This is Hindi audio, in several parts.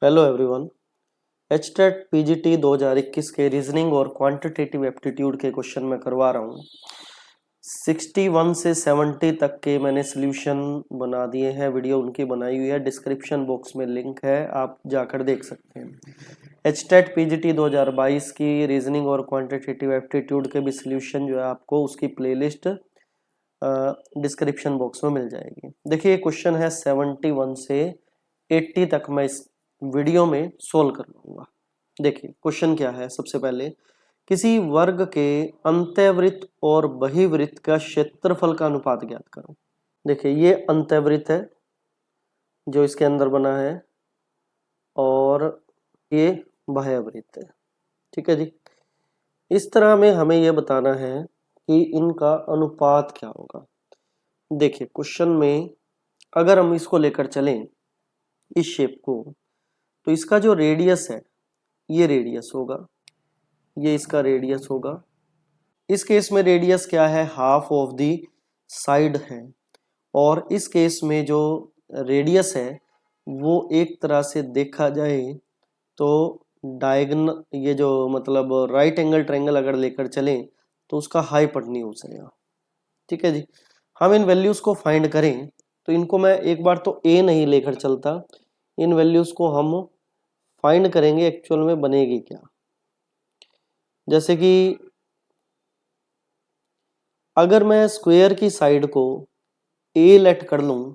Hello everyone. एचटेट पीजीटी 2021 के रीजनिंग और क्वांटिटेटिव एप्टीट्यूड के क्वेश्चन मैं करवा रहा हूँ। 61 से 70 तक के मैंने सॉल्यूशन बना दिए हैं, वीडियो उनकी बनाई हुई है, डिस्क्रिप्शन बॉक्स में लिंक है, आप जाकर देख सकते हैं। एचटेट पीजीटी 2022 की रीजनिंग और क्वांटिटेटिव एप्टीट्यूड के भी सॉल्यूशन जो है आपको उसकी प्लेलिस्ट डिस्क्रिप्शन बॉक्स में मिल जाएगी। देखिए क्वेश्चन है 71 से 80 तक मैं इस वीडियो में सोल्व कर लूंगा। देखिए क्वेश्चन क्या है। सबसे पहले किसी वर्ग के अंतःवृत्त और बहिर्वृत्त का क्षेत्रफल का अनुपात ज्ञात करो। देखिए ये अंतःवृत्त है जो इसके अंदर बना है और ये बाह्यवृत्त है। ठीक है जी। इस तरह में हमें यह बताना है कि इनका अनुपात क्या होगा। देखिए क्वेश्चन में अगर हम इसको लेकर चलें इस शेप को, तो इसका जो रेडियस है ये रेडियस होगा, ये इसका रेडियस होगा। इस केस में रेडियस क्या है, हाफ ऑफ दी साइड है। और इस केस में जो रेडियस है वो एक तरह से देखा जाए तो डायगोनल, ये जो मतलब राइट एंगल ट्रायंगल अगर लेकर चलें तो उसका हाइपोटेन्यूज है। ठीक है जी। हम इन वैल्यूज को फाइंड करें तो इनको मैं एक बार तो ए नहीं लेकर चलता, इन वैल्यूज को हम फाइंड करेंगे एक्चुअल में बनेगी क्या। जैसे कि अगर मैं स्क्वायर की साइड को ए लेट कर लूं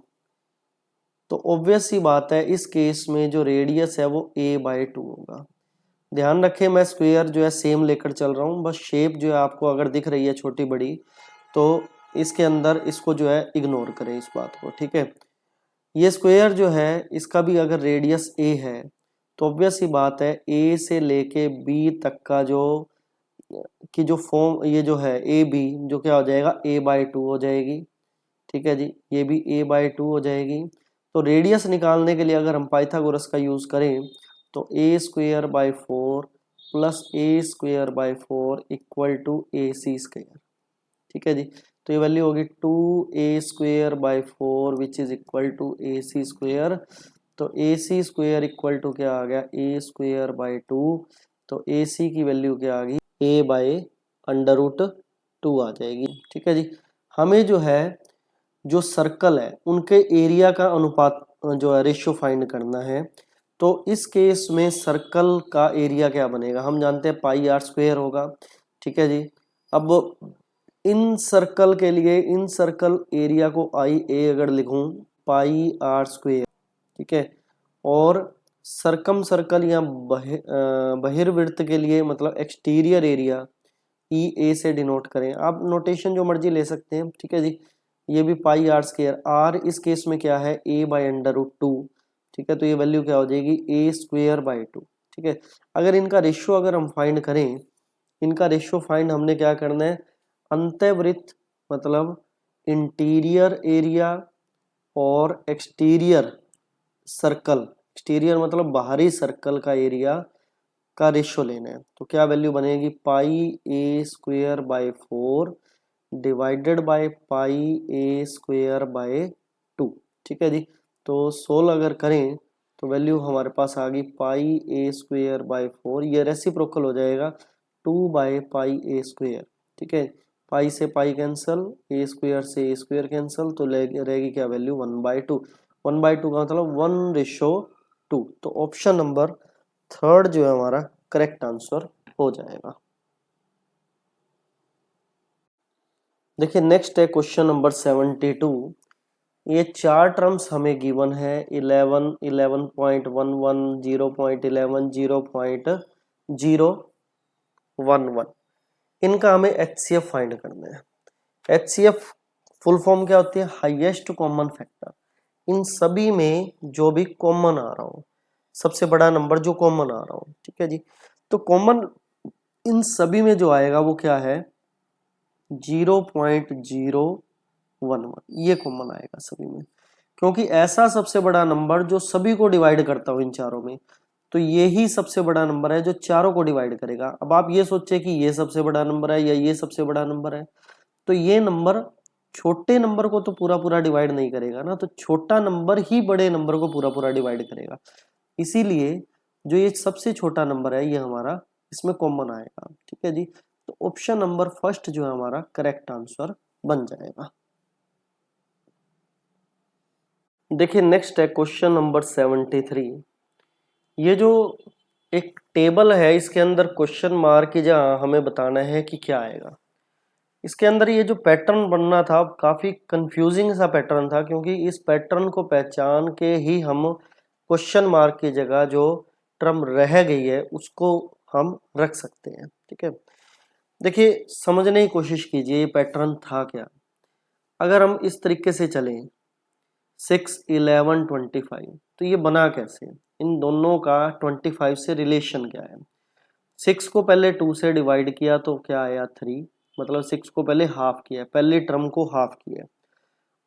तो ऑब्वियस सी बात है इस केस में जो रेडियस है वो a/2 होगा। ध्यान रखें मैं स्क्वायर जो है सेम लेकर चल रहा हूं, बस शेप जो है आपको अगर दिख रही है छोटी बड़ी तो इसके अंदर इसको जो है इग्नोर करें इस बात को। ठीक है। ये स्क्वायर जो है इसका भी अगर रेडियस a है तो ऑब्वियस सी बात है a से लेके b तक का जो फॉर्म ये जो है ए बी जो क्या हो जाएगा a/2 हो जाएगी। ठीक है जी। ये भी a/2 हो जाएगी। तो रेडियस निकालने के लिए अगर हम पाइथागोरस का यूज करें तो a² plus a² equal to ac²। ठीक है जी। तो ये वैल्यू होगी 2a² which is equal to ac²। तो ac² इक्वल टू क्या आ गया, a²/2। तो ac की वैल्यू क्या आ गई, a/√2 आ जाएगी। ठीक है जी। हमें जो है जो सर्कल है उनके एरिया का अनुपात जो है रेशियो फाइंड करना है। तो इस केस में सर्कल का एरिया क्या बनेगा, हम जानते हैं πr² होगा। ठीक है जी। अब इन सर्कल के लिए इन सर्कल एरिया को IA अगर लिखूं πr²। ठीक है। और सरकम सर्कल या बहिर्वृत्त के लिए मतलब एक्सटीरियर एरिया EA से डिनोट करें। आप नोटेशन जो मर्जी ले सकते हैं। ठीक है जी। ये भी πr², r इस केस में क्या है a/√2। ठीक है। तो ये वैल्यू क्या हो जाएगी a²/2। ठीक है। अगर इनका रेशियो अगर हम फाइंड करें, इनका रेशियो फाइंड हमने क्या करना है, अंतःवृत्त मतलब इंटीरियर एरिया और एक्सटीरियर सर्कल, एक्सटीरियर मतलब बाहरी सर्कल का एरिया का रेशियो लेना है। तो क्या वैल्यू बनेगी πa² डिवाइडेड बाय πa²/2। ठीक है जी। तो 16 अगर करें तो वैल्यू हमारे पास आ गई πa²/4, ये रेसिप्रोकल हो जाएगा 2/πa²। ठीक है। पाई से पाई कैंसल, a² से a² कैंसल, तो रहेगी क्या वैल्यू 1/2। 1/2 का मतलब 1:2। तो ऑप्शन नंबर 3 जो है हमारा करेक्ट आंसर हो जाएगा। देखिए नेक्स्ट है क्वेश्चन नंबर 72। ये चार टर्म्स हमें गिवन है 11, 11.11, 0.11, 0.011। इनका हमें HCF फाइंड करना है। HCF फुल फॉर्म क्या होती है, हाईएस्ट कॉमन फैक्टर। इन सभी में जो भी कॉमन आ रहा हो, सबसे बड़ा नंबर जो कॉमन आ रहा हो। ठीक है जी। तो कॉमन इन सभी में जो आएगा वो क्या है 0.011, ये कॉमन आएगा सभी में, क्योंकि ऐसा सबसे बड़ा नंबर जो सभी को डिवाइड करता हो इन चारों में, तो ये ही सबसे बड़ा नंबर है जो चारों को डिवाइड करेगा। अब आप ये सोचे कि ये सबसे बड़ा नंबर है या ये सबसे बड़ा नंबर है, तो ये नंबर छोटे नंबर को तो पूरा पूरा डिवाइड नहीं करेगा ना, तो छोटा नंबर ही बड़े नंबर को पूरा पूरा डिवाइड करेगा। इसीलिए जो ये सबसे छोटा नंबर है ये हमारा इसमें कॉमन आएगा। ठीक है जी, तो ऑप्शन नंबर फर्स्ट जो है हमारा करेक्ट आंसर बन जाएगा। देखिए नेक्स्ट है क्वेश्चन नंबर 73। ये जो एक टेबल है इसके अंदर क्वेश्चन मार्क की जहाँ हमें बताना है कि क्या आएगा। इसके अंदर ये जो पैटर्न बनना था काफी कंफ्यूजिंग सा पैटर्न था, क्योंकि इस पैटर्न को पहचान के ही हम क्वेश्चन मार्क की जगह जो टर्म रह गई है उसको हम रख सकते हैं। ठीक है, देखिए समझने की कोशिश कीजिए ये पैटर्न था क्या। अगर हम इस तरीके से चलें 6, 11, 25, तो ये बना कैसे, इन दोनों का 25 से रिलेशन क्या है। 6 को पहले 2 से डिवाइड किया तो क्या आया 3, मतलब 6 को पहले हाफ किया है, पहली टर्म को हाफ किया है,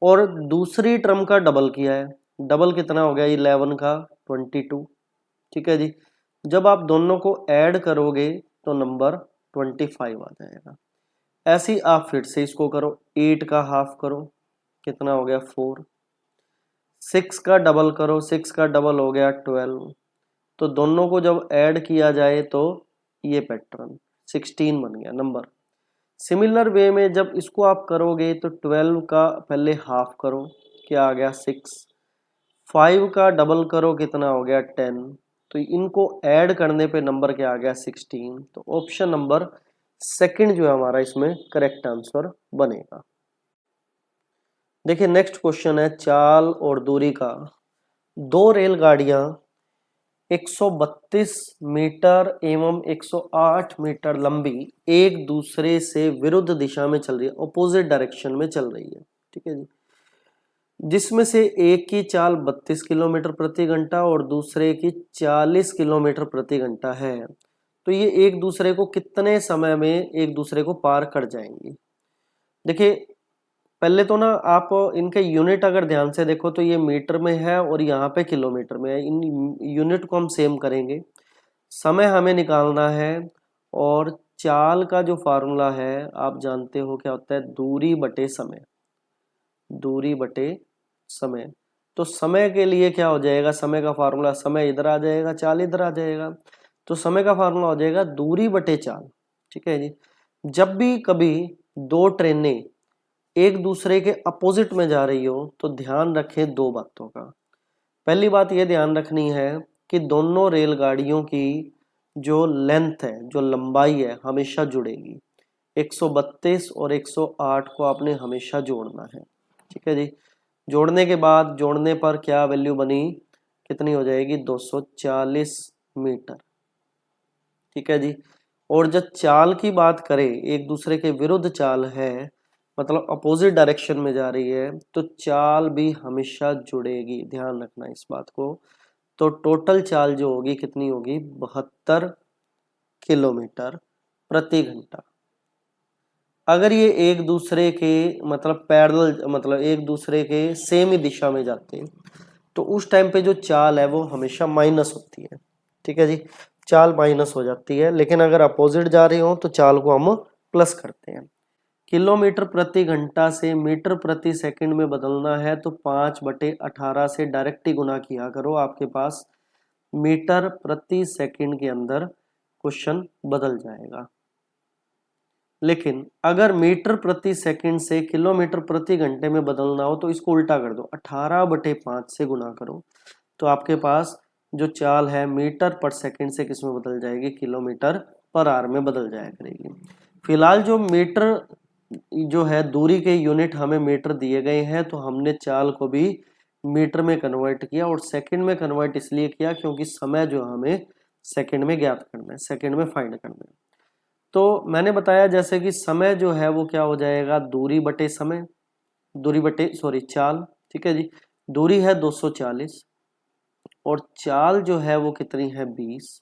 और दूसरी टर्म का डबल किया है। डबल कितना हो गया 11 का 22। ठीक है जी, जब आप दोनों को ऐड करोगे तो नंबर 25 आ जाएगा। ऐसे ही आप फिर से इसको करो, 8 का हाफ करो, कितना हो गया 4। 6 का डबल करो, 6 का डबल हो गया 12। तो दोनों को जब ऐड किया जाए तो ये पैटर्न 16 बन गया नंबर। सिमिलर वे में जब इसको आप करोगे तो 12 का पहले हाफ करो, क्या आ गया 6। 5 का डबल करो, कितना हो गया 10। तो इनको ऐड करने पे नंबर क्या आ गया 16। तो ऑप्शन नंबर सेकंड जो है हमारा इसमें करेक्ट आंसर बनेगा। देखिए नेक्स्ट क्वेश्चन है चाल और दूरी का। दो रेलगाड़ियां 132 मीटर एवं 108 मीटर लंबी एक दूसरे से विरुद्ध दिशा में चल रही है, ऑपोजिट डायरेक्शन में चल रही है। ठीक है जी, जिसमें से एक की चाल 32 किलोमीटर प्रति घंटा और दूसरे की 40 किलोमीटर प्रति घंटा है, तो ये एक दूसरे को कितने समय में एक दूसरे को पार कर जाएंगी। देखिए पहले तो ना आप इनके यूनिट अगर ध्यान से देखो तो ये मीटर में है और यहाँ पे किलोमीटर में है, इन यूनिट को हम सेम करेंगे। समय हमें निकालना है और चाल का जो फार्मूला है आप जानते हो क्या होता है, दूरी बटे समय, दूरी बटे समय। तो समय के लिए क्या हो जाएगा, समय का फार्मूला, समय इधर आ जाएगा चाल इधर आ जाएगा, तो समय का फार्मूला हो जाएगा दूरी बटे चाल। ठीक है जी, जब भी कभी दो ट्रेनें एक दूसरे के अपोजिट में जा रही हो तो ध्यान रखें दो बातों का। पहली बात यह ध्यान रखनी है कि दोनों रेलगाड़ियों की जो लेंथ है, जो लंबाई है, हमेशा जुड़ेगी। 132 और 108 को आपने हमेशा जोड़ना है। ठीक है जी, जोड़ने के बाद जोड़ने पर क्या वैल्यू बनी, कितनी हो जाएगी 240 मीटर। ठीक है जी, और जब चाल की बात करें एक दूसरे के विरुद्ध चाल है, मतलब अपोजिट डायरेक्शन में जा रही है, तो चाल भी हमेशा जुड़ेगी, ध्यान रखना इस बात को। तो टोटल चाल जो होगी कितनी होगी 72 किलोमीटर प्रति घंटा। अगर ये एक दूसरे के मतलब पैरेलल, मतलब एक दूसरे के सेम ही दिशा में जाते हैं तो उस टाइम पे जो चाल है वो हमेशा माइनस होती है। ठीक है जी, चाल माइनस हो जाती है, लेकिन अगर अपोजिट जा रहे हो तो चाल को हम प्लस करते हैं। किलोमीटर प्रति घंटा से मीटर प्रति सेकंड में बदलना है तो 5/18 से डायरेक्ट ही गुना किया करो, आपके पास मीटर प्रति सेकंड के अंदर क्वेश्चन बदल जाएगा। लेकिन अगर मीटर प्रति सेकंड से किलोमीटर प्रति घंटे में बदलना हो तो इसको उल्टा कर दो, 18/5 से गुना करो, तो आपके पास जो चाल है मीटर पर सेकंड से किस में बदल जाएगी, किलोमीटर पर आवर में बदल जाया करेगी। फिलहाल जो मीटर जो है दूरी के यूनिट हमें मीटर दिए गए हैं, तो हमने चाल को भी मीटर में कन्वर्ट किया और सेकंड में कन्वर्ट इसलिए किया क्योंकि समय जो हमें सेकंड में ज्ञात करना है, सेकंड में फाइंड करना है। तो मैंने बताया जैसे कि समय जो है वो क्या हो जाएगा, दूरी बटे समय, दूरी बटे सॉरी चाल। ठीक है जी, दूरी है 240 और चाल जो है वो कितनी है 20।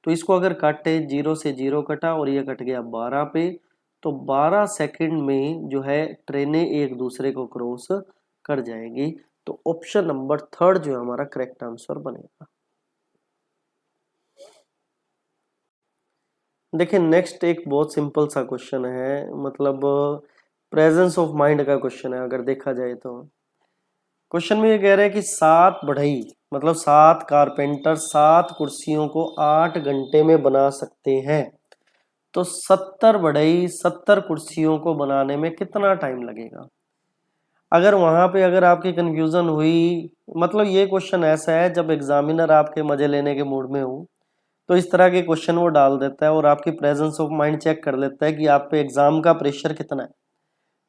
तो इसको अगर काटे, 0 से 0 कटा और ये कट गया 12 पे, तो 12 सेकंड में जो है ट्रेनें एक दूसरे को क्रॉस कर जाएंगी। तो ऑप्शन नंबर थर्ड जो है हमारा करेक्ट आंसर बनेगा। देखिए नेक्स्ट एक बहुत सिंपल सा क्वेश्चन है, मतलब प्रेजेंस ऑफ माइंड का क्वेश्चन है। अगर देखा जाए तो क्वेश्चन में ये कह रहा है कि 7 बढ़ई मतलब 7 कारपेंटर 7 कुर्सियों को 8 घंटे में बना सकते हैं, तो 70 बढ़ई 70 कुर्सियों को बनाने में कितना टाइम लगेगा। अगर वहां पे अगर आपकी कंफ्यूजन हुई, मतलब ये क्वेश्चन ऐसा है जब एग्जामिनर आपके मजे लेने के मूड में हो तो इस तरह के क्वेश्चन वो डाल देता है और आपकी प्रेजेंस ऑफ माइंड चेक कर लेता है कि आप पे एग्जाम का प्रेशर कितना है,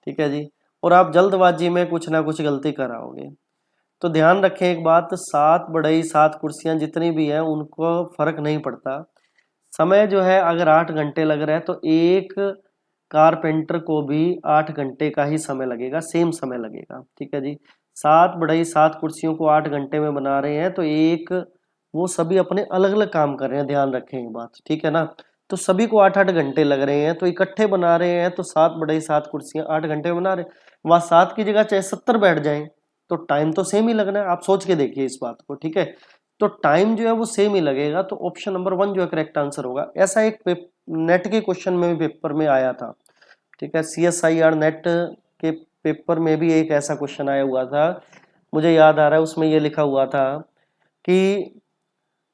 ठीक है जी, और आप जल्दबाजी में कुछ ना कुछ गलती कराओगे। तो ध्यान रखें एक बात, 7 बढ़ई 7 कुर्सियां जितनी भी हैं उनको फर्क नहीं पड़ता। समय जो है अगर 8 घंटे लग रहा है तो एक कारपेंटर को भी 8 घंटे का ही समय लगेगा, सेम समय लगेगा, ठीक है जी। 7 बढ़ई 7 कुर्सियों को 8 घंटे में बना रहे हैं तो एक वो सभी अपने अलग अलग काम कर रहे हैं, ध्यान रखें ये बात, ठीक है ना। तो सभी को 8-8 घंटे लग रहे हैं तो इकट्ठे बना रहे हैं, तो 7 बढ़ई 7 कुर्सियां 8 घंटे में बना रहे हैं। वहां 7 की जगह चाहे 70 बैठ जाएं तो टाइम तो सेम ही लगना है, आप सोच के देखिए इस बात को, ठीक है। तो टाइम जो है वो सेम ही लगेगा, तो ऑप्शन नंबर 1 जो है करेक्ट आंसर होगा। ऐसा एक नेट के क्वेश्चन में भी पेपर में आया था, ठीक है, CSIR नेट के पेपर में भी एक ऐसा क्वेश्चन आया हुआ था, मुझे याद आ रहा है उसमें ये लिखा हुआ था कि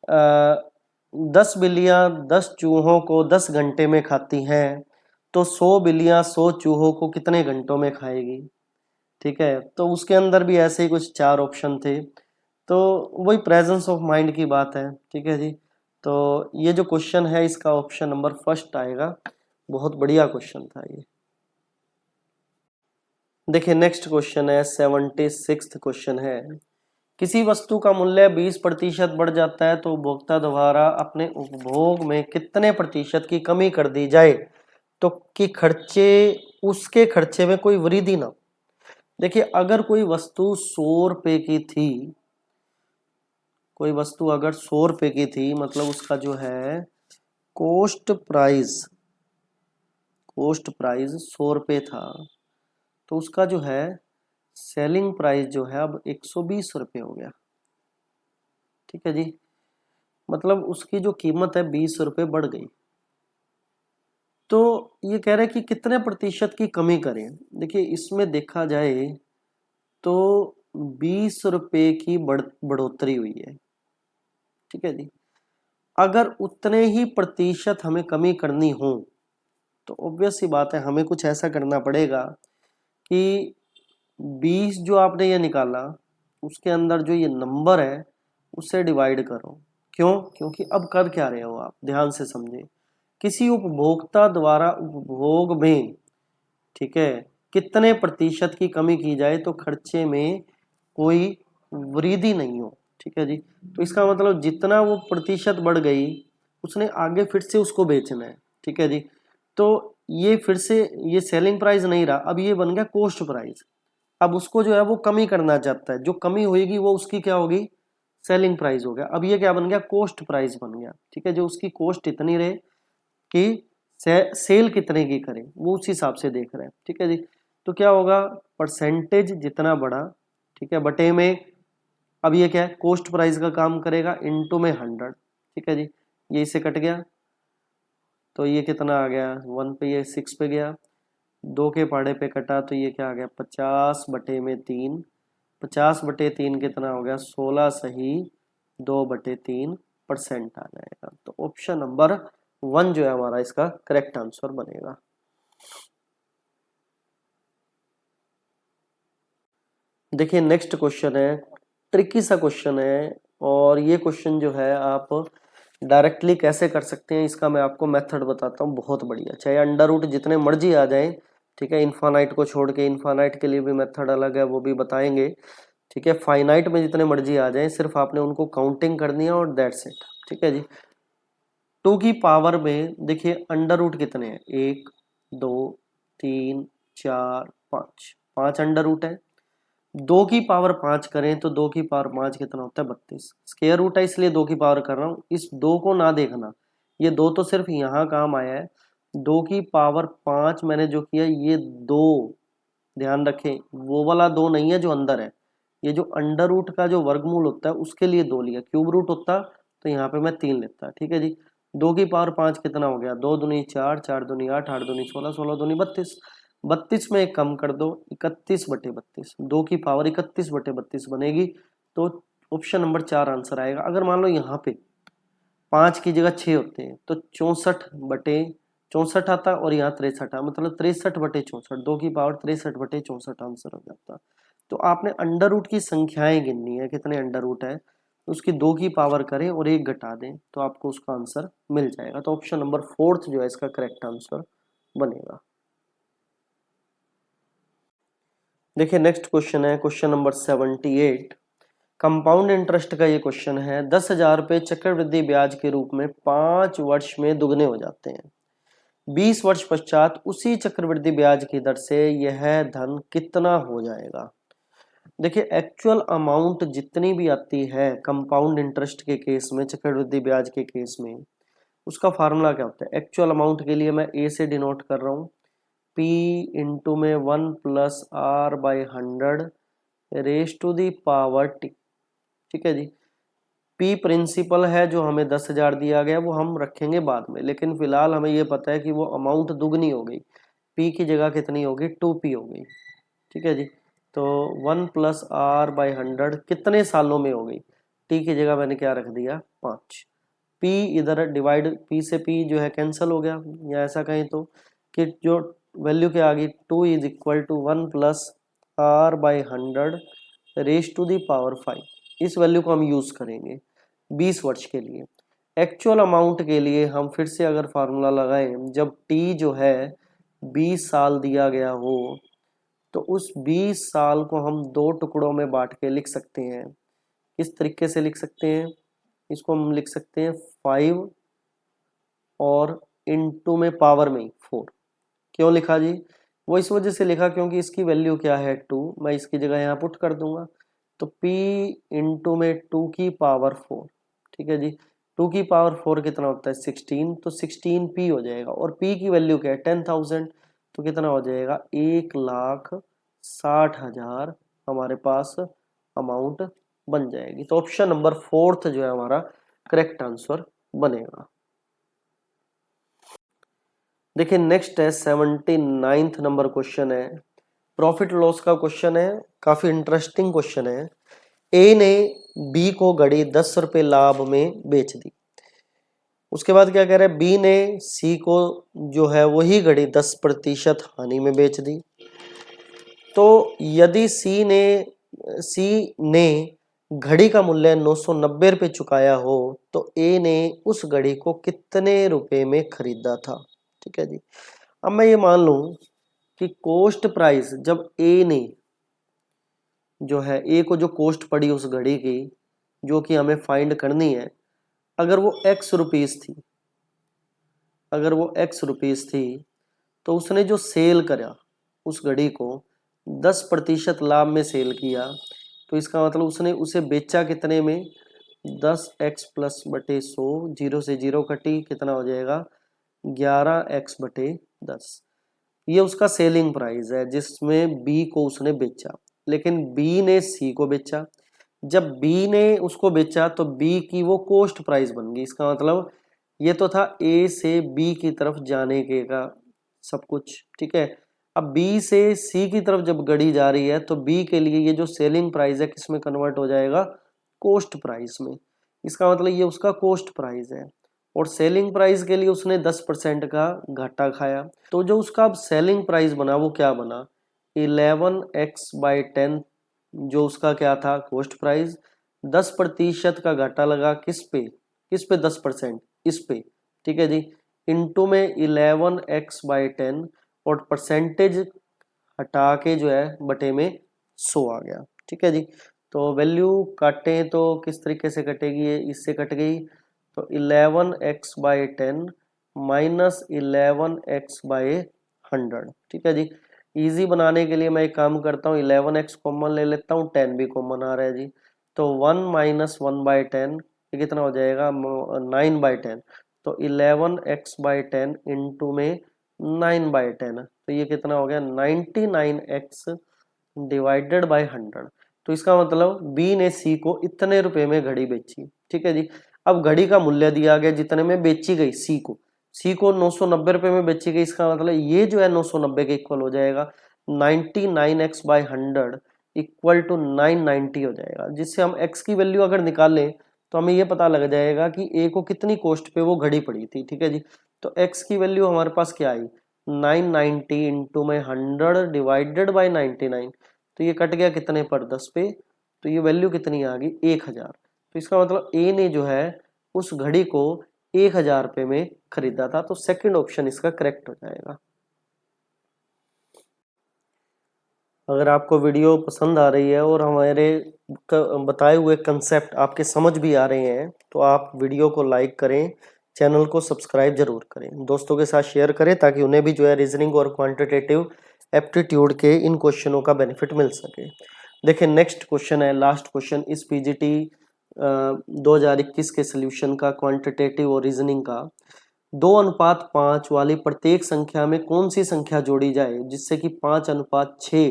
10 बिल्लियां 10 चूहों को 10 घंटे में खाती हैं तो 100 बिल्लियां 100 चूहों को कितने घंटों में खाएगी, ठीक है। तो उसके अंदर भी ऐसे ही कुछ 4 ऑप्शन थे, तो वही प्रेजेंस ऑफ माइंड की बात है, ठीक है जी। तो ये जो क्वेश्चन है इसका ऑप्शन नंबर फर्स्ट आएगा, बहुत बढ़िया क्वेश्चन था ये। देखिए नेक्स्ट क्वेश्चन है 76th क्वेश्चन है, किसी वस्तु का मूल्य 20% बढ़ जाता है तो उपभोक्ता द्वारा अपने उपभोग में कितने प्रतिशत की कमी कर दी जाए तो कि खर्चे उसके खर्चे में कोई वृद्धि ना। देखिए अगर कोई वस्तु 100 रुपए की थी, कोई वस्तु अगर 100 रुपए की थी, मतलब उसका जो है कोस्ट प्राइस 100 रुपए था, तो उसका जो है सेलिंग प्राइस जो है अब 120 रुपए हो गया, ठीक है जी। मतलब उसकी जो कीमत है 20 रुपए बढ़ गई। तो ये कह रहे हैं कि कितने प्रतिशत की कमी करें। देखिए इसमें देखा जाए तो 20 रुपए की बढ़ोतरी हुई है, ठीक है जी। अगर उतने ही प्रतिशत हमें कमी करनी हो तो ऑब्वियस सी बात है हमें कुछ ऐसा करना पड़ेगा कि 20 जो आपने ये निकाला उसके अंदर जो ये नंबर है उससे डिवाइड करो। क्यों? क्योंकि अब कर क्या रहे हो आप, ध्यान से समझे। किसी उपभोक्ता द्वारा उपभोग में, ठीक है, कितने प्रतिशत की कमी की जाए तो खर्चे में कोई वृद्धि नहीं हो, ठीक है जी। तो इसका मतलब जितना वो प्रतिशत बढ़ गई उसने आगे फिर से उसको बेचना है, ठीक है जी। तो ये फिर से ये सेलिंग प्राइस नहीं रहा, अब ये बन गया कॉस्ट प्राइस। अब उसको जो है वो कमी करना चाहता है, जो कमी होगी वो उसकी क्या होगी, सेलिंग प्राइस हो गया। अब ये क्या बन गया, कॉस्ट प्राइस बन गया, ठीक है। जो उसकी कॉस्ट इतनी रहे कि सेल कितने की करें वो उस हिसाब से देख रहे हैं, ठीक है जी। तो क्या होगा, परसेंटेज जितना बढ़ा, ठीक है, बटे में, अब ये क्या है कॉस्ट प्राइस का काम करेगा, इनटू में 100, ठीक है जी। ये इसे कट गया तो ये कितना आ गया 1 पे, ये 6 पे गया, 2 के पहाड़े पे कटा तो ये क्या आ गया 50/3। 50/3 कितना हो गया 16 सही 2/3% आ जाएगा। तो ऑप्शन नंबर 1 जो है हमारा इसका करेक्ट आंसर बनेगा। देखिए नेक्स्ट क्वेश्चन है, ट्रिकी सा क्वेश्चन है, और ये क्वेश्चन जो है आप डायरेक्टली कैसे कर सकते हैं इसका मैं आपको मेथड बताता हूँ, बहुत बढ़िया। चाहे अंडर रूट जितने मर्जी आ जाए, ठीक है, इनफाइनाइट को छोड़ के, इनफाइनाइट के लिए भी मेथड अलग है वो भी बताएंगे, ठीक है। फाइनाइट में जितने मर्जी आ जाए सिर्फ आपने उनको काउंटिंग करनी है और दैट्स इट, ठीक है जी। 2 की पावर में देखिए अंडर रूट कितने हैं, 1 2 3 4 5, 5 अंडर रूट है। 2 की पावर 5 करें तो 2 की पावर 5 कितना होता है 32। स्क्वायर रूट है इसलिए 2 की पावर कर रहा हूँ, इस 2 को ना देखना, ये 2 तो सिर्फ यहाँ काम आया है। 2 की पावर 5 मैंने जो किया ये 2, ध्यान रखें वो वाला 2 नहीं है जो अंदर है, ये जो अंडर रूट का जो वर्गमूल होता है उसके लिए 2 लिया, क्यूब रूट होता तो यहाँ पे मैं 3 लेता, ठीक है जी। 2 की पावर 5 कितना हो गया, 2 दूनी 4, 4 दूनी 8, 8 दूनी 16, 16 दूनी 32। 32 में एक कम कर दो, 31/32, 2 की पावर 31/32 बनेगी। तो ऑप्शन नंबर 4 आंसर आएगा। अगर मान लो यहाँ पे 5 की जगह 6 होते हैं तो 64 आता और यहाँ 63 आता, मतलब 63/64, 2 की पावर 63/64 आंसर हो जाता। तो आपने अंडर रूट की संख्याएं गिननी है, कितने अंडर रूट है, उसकी 2 की पावर करें और 1 घटा दें तो आपको उसका आंसर मिल जाएगा। तो ऑप्शन नंबर 4 जो है इसका करेक्ट आंसर बनेगा। देखिए नेक्स्ट क्वेश्चन है क्वेश्चन नंबर 78। कंपाउंड इंटरेस्ट का ये क्वेश्चन है। 10,000 रुपये चक्रवृद्धि ब्याज के रूप में 5 वर्ष में दुगने हो जाते हैं। 20 वर्ष पश्चात उसी चक्रवृद्धि ब्याज की दर से यह धन कितना हो जाएगा। देखिए एक्चुअल अमाउंट जितनी भी आती है कंपाउंड इंटरेस्ट के केस में, चक्रवृद्धि ब्याज के केस में, उसका फार्मूला क्या होता है। एक्चुअल अमाउंट के लिए मैं ए से डिनोट कर रहा हूँ, P इंटू में 1 + R/100 raise to the power T। ठीक है जी। P प्रिंसिपल है जो हमें 10,000 दिया गया, वो हम रखेंगे बाद में, लेकिन फिलहाल हमें ये पता है कि वो अमाउंट दुगनी हो गई। P की जगह कितनी होगी, 2P हो गई। ठीक है जी। तो 1 + R/100 कितने सालों में हो गई, T की जगह मैंने क्या रख दिया, 5। P इधर डिवाइड, P से P जो है कैंसिल हो गया, या ऐसा कहें तो कि जो वैल्यू क्या आ गई, 2 = 1 + R/100 raise to the power 5। इस वैल्यू को हम यूज करेंगे 20 वर्ष के लिए। एक्चुअल अमाउंट के लिए हम फिर से अगर फार्मूला लगाएं, जब T जो है 20 साल दिया गया हो तो उस 20 साल को हम 2 टुकड़ों में बांट के लिख सकते हैं। इस तरीके से लिख सकते हैं, इसको हम लिख सकते हैं 5 और इनटू में पावर में 4। क्यों लिखा जी, वो इस वजह से लिखा क्योंकि इसकी वैल्यू क्या है 2, मैं इसकी जगह यहाँ पुट कर दूंगा, तो P इंटू में 2 की पावर 4। ठीक है जी। 2 की पावर 4 कितना होता है, 16, तो 16P हो जाएगा। और P की वैल्यू क्या है, 10,000, तो कितना हो जाएगा, 1,60,000 हमारे पास अमाउंट बन जाएगी। तो ऑप्शन नंबर 4 जो है हमारा करेक्ट आंसर बनेगा। देखिए नेक्स्ट है 79 नंबर क्वेश्चन है, प्रॉफिट लॉस का क्वेश्चन है, काफी इंटरेस्टिंग क्वेश्चन है। ए ने बी को घड़ी 10 रुपए लाभ में बेच दी। उसके बाद क्या कह रहा है, बी ने सी को जो है वही घड़ी 10% हानि में बेच दी। तो यदि सी ने घड़ी का मूल्य 990 रुपए चुकाया हो तो ए ने उस घड़ी को कितने रुपए में खरीदा था। ठीक है जी। अब मैं ये मान लूं कि कोस्ट प्राइस जब ए ने जो है, ए को जो कोस्ट पड़ी उस घड़ी की जो कि हमें फाइंड करनी है, अगर वो x रुपीस थी, तो उसने जो सेल करा उस घड़ी को 10% लाभ में सेल किया, तो इसका मतलब उसने उसे बेचा कितने में, 10x + 100, 0 से 0 कटी, कितना हो जाएगा 11x/10। ये उसका सेलिंग प्राइस है जिसमें बी को उसने बेचा, लेकिन बी ने सी को बेचा। जब बी ने उसको बेचा तो बी की वो कोस्ट प्राइस बन गई। इसका मतलब ये तो था ए से बी की तरफ जाने के का सब कुछ। ठीक है। अब बी से सी की तरफ जब गड़ी जा रही है तो बी के लिए ये जो सेलिंग प्राइस है किस में कन्वर्ट हो जाएगा, कोस्ट प्राइस में। इसका मतलब ये उसका कोस्ट प्राइस है और सेलिंग प्राइस के लिए उसने 10% का घाटा खाया। तो जो उसका अब सेलिंग प्राइस बना वो क्या बना, 11x/10, जो उसका क्या था कोस्ट प्राइस, 10% का घाटा लगा किस पे 10%, इस पे। ठीक है जी। इनटू में 11x/10 और परसेंटेज हटा के जो है बटे में 100 आ गया। ठीक है जी। तो वैल्यू काटें तो किस तरीके से कटेगी, ये इससे कट गई, तो 11x/10 माइनस 11x/100। ठीक है जी। इजी बनाने के लिए मैं एक काम करता हूँ, 11x कॉमन ले लेता हूँ, 10 भी कॉमन आ रहा है जी, तो 1 - 1/10 ये कितना हो जाएगा, 9/10। तो 11x/10 इंटू में 9/10, तो ये कितना हो गया 99x डिवाइडेड बाय 100। तो इसका मतलब बी ने सी को इतने रुपए में घड़ी बेची। ठीक है जी। अब घड़ी का मूल्य दिया गया जितने में बेची गई, सी को 990 रुपए में बेची गई। इसका मतलब ये जो है 990 के इक्वल हो जाएगा 99x/100 इक्वल टू 990 हो जाएगा, जिससे हम x की वैल्यू अगर निकालें तो हमें ये पता लग जाएगा कि a को कितनी कॉस्ट पे वो घड़ी पड़ी थी। ठीक है जी, तो x की वैल्यू हमारे पास क्या आई, 990 इंटू में 100 डिवाइडेड बाई 99, तो ये कट गया कितने पर, 10 पे, तो ये वैल्यू कितनी आ गई, 1000। तो इसका मतलब a ने जो है उस घड़ी को 1000 रुपये में खरीदा था, तो सेकंड ऑप्शन इसका करेक्ट हो जाएगा। अगर आपको वीडियो पसंद आ रही है और हमारे बताए हुए कंसेप्ट आपके समझ भी आ रहे हैं तो आप वीडियो को लाइक करें, चैनल को सब्सक्राइब जरूर करें, दोस्तों के साथ शेयर करें ताकि उन्हें भी जो है रीजनिंग और क्वांटिटेटिव एप्टीट्यूड के इन क्वेश्चनों का बेनिफिट मिल सके। देखिए नेक्स्ट क्वेश्चन है, लास्ट क्वेश्चन इस पीजीटी 2021 के सोल्यूशन का, क्वांटिटेटिव और रीजनिंग का। 2:5 वाली प्रत्येक संख्या में कौन सी संख्या जोड़ी जाए जिससे कि 5:6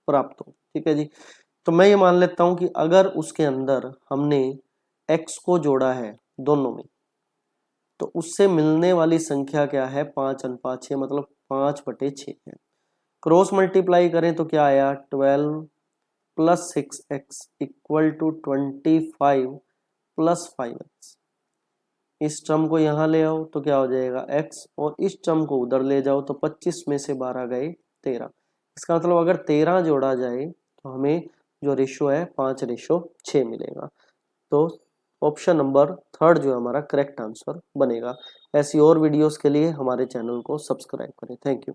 प्राप्त हो। ठीक है जी, तो मैं ये मान लेता हूं कि अगर उसके अंदर हमने x को जोड़ा है दोनों में, तो उससे मिलने वाली संख्या क्या है, 5:6, मतलब 5/6 है। क्रॉस मल्टीप्लाई करें तो क्या आया, 12 plus 6x equal to 25 plus 5x। इस टर्म को यहाँ ले आओ तो क्या हो जाएगा x, और इस टर्म को उधर ले जाओ तो 25 में से 12 गए 13। इसका मतलब अगर 13 जोड़ा जाए तो हमें जो रेशो है 5:6 मिलेगा। तो ऑप्शन नंबर थर्ड जो है हमारा करेक्ट आंसर बनेगा। ऐसी और वीडियोस के लिए हमारे चैनल को सब्सक्राइब करें। Thank you.